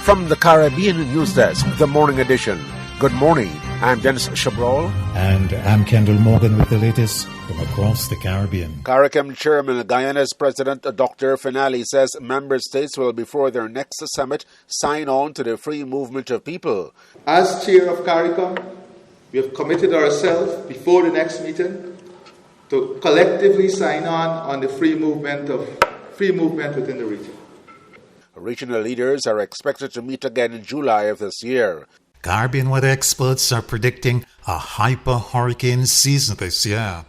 From the Caribbean News Desk, the morning edition. Good morning. I'm Denis Chabrol. And I'm Kendol Morgan with the latest from across the Caribbean. CARICOM Chairman, Guyana's President Dr. Finale says member states will, before their next summit, sign on to the free movement of people. As chair of CARICOM, we have committed ourselves before the next meeting to collectively sign on the free movement within the region. Regional leaders are expected to meet again in July of this year. Caribbean weather experts are predicting a hyper-hurricane season this year.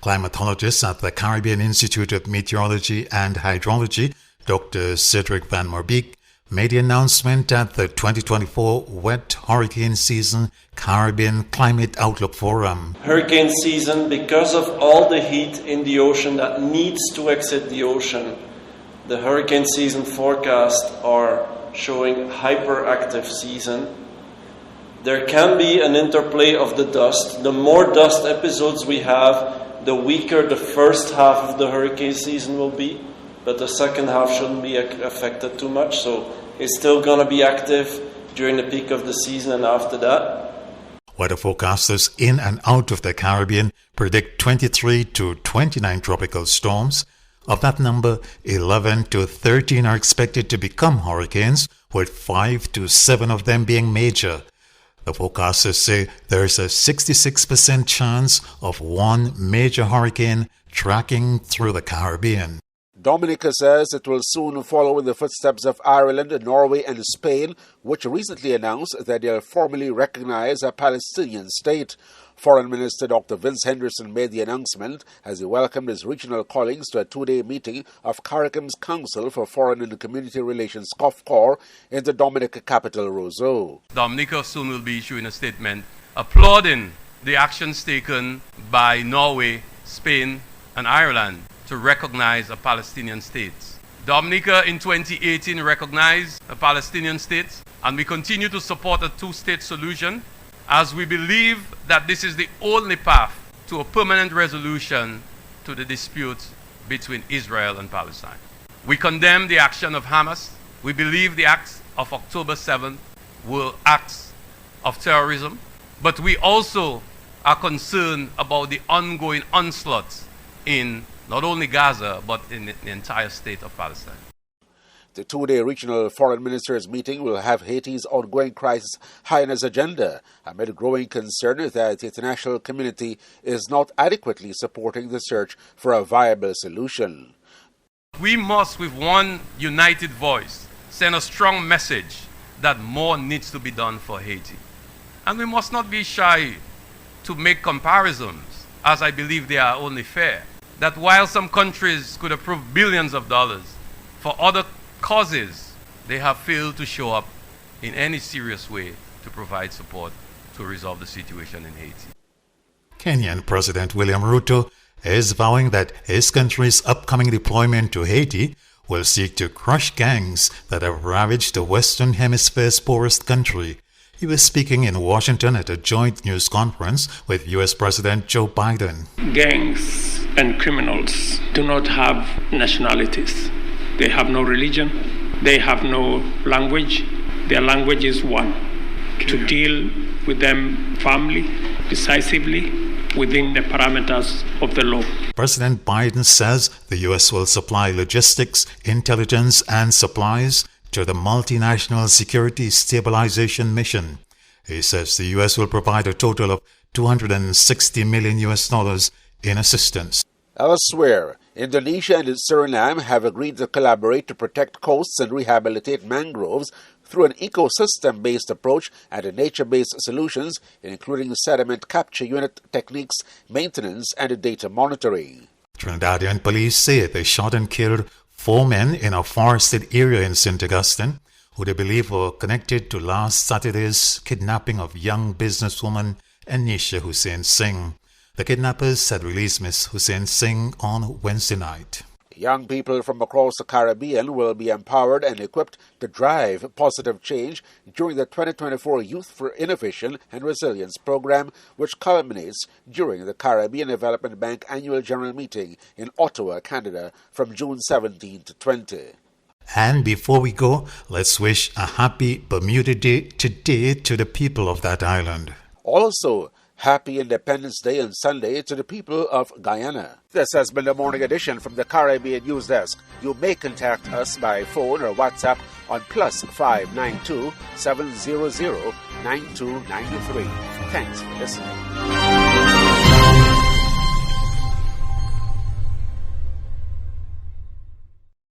Climatologist at the Caribbean Institute of Meteorology and Hydrology, Dr. Cedric Van Merbeek, made the announcement at the 2024 Wet Hurricane Season Caribbean Climate Outlook Forum. Hurricane season, because of all the heat in the ocean that needs to exit the ocean, the hurricane season forecasts are showing hyperactive season. There can be an interplay of the dust. The more dust episodes we have, the weaker the first half of the hurricane season will be, but the second half shouldn't be affected too much. So it's still going to be active during the peak of the season and after that. Weather forecasters in and out of the Caribbean predict 23 to 29 tropical storms. Of that number, 11 to 13 are expected to become hurricanes, with 5 to 7 of them being major. The forecasters say there is a 66% chance of one major hurricane tracking through the Caribbean. Dominica says it will soon follow in the footsteps of Ireland, Norway and Spain, which recently announced that they'll formally recognize a Palestinian state. Foreign Minister Dr. Vince Henderson made the announcement as he welcomed his regional colleagues to a two-day meeting of CARICOM's Council for Foreign and Community Relations COFCOR in the Dominica capital, Roseau. Dominica soon will be issuing a statement applauding the actions taken by Norway, Spain and Ireland to recognize a Palestinian state. Dominica in 2018 recognized a Palestinian state, and we continue to support a two-state solution as we believe that this is the only path to a permanent resolution to the dispute between Israel and Palestine. We condemn the action of Hamas. We believe the acts of October 7th were acts of terrorism, but we also are concerned about the ongoing onslaught in not only Gaza, but in the entire state of Palestine. The two-day regional foreign ministers meeting will have Haiti's ongoing crisis high on its agenda, amid growing concern that the international community is not adequately supporting the search for a viable solution. We must, with one united voice, send a strong message that more needs to be done for Haiti. And we must not be shy to make comparisons, as I believe they are only fair. That while some countries could approve billions of dollars for other causes, they have failed to show up in any serious way to provide support to resolve the situation in Haiti. Kenyan President William Ruto is vowing that his country's upcoming deployment to Haiti will seek to crush gangs that have ravaged the Western Hemisphere's poorest country. He was speaking in Washington at a joint news conference with U.S. President Joe Biden. Gangs and criminals do not have nationalities. They have no religion. They have no language. Their language is one. To deal with them firmly, decisively, within the parameters of the law. President Biden says the U.S. will supply logistics, intelligence, and supplies to the multinational security stabilization mission. He says the U.S. will provide a total of $260 million in assistance. Elsewhere, Indonesia and Suriname have agreed to collaborate to protect coasts and rehabilitate mangroves through an ecosystem-based approach and nature-based solutions, including sediment capture unit techniques, maintenance, and data monitoring. Trinidadian police say they shot and killed 4 men in a forested area in St. Augustine, who they believe were connected to last Saturday's kidnapping of young businesswoman Anisha Hussein Singh. The kidnappers had released Ms. Hussein Singh on Wednesday night. Young people from across the Caribbean will be empowered and equipped to drive positive change during the 2024 Youth for Innovation and Resilience program, which culminates during the Caribbean Development Bank Annual General Meeting in Ottawa, Canada, from June 17 to 20. And before we go, let's wish a happy Bermuda Day today to the people of that island. Also, happy Independence Day on Sunday to the people of Guyana. This has been the morning edition from the Caribbean News Desk. You may contact us by phone or WhatsApp on +592 700 9293. Thanks for listening.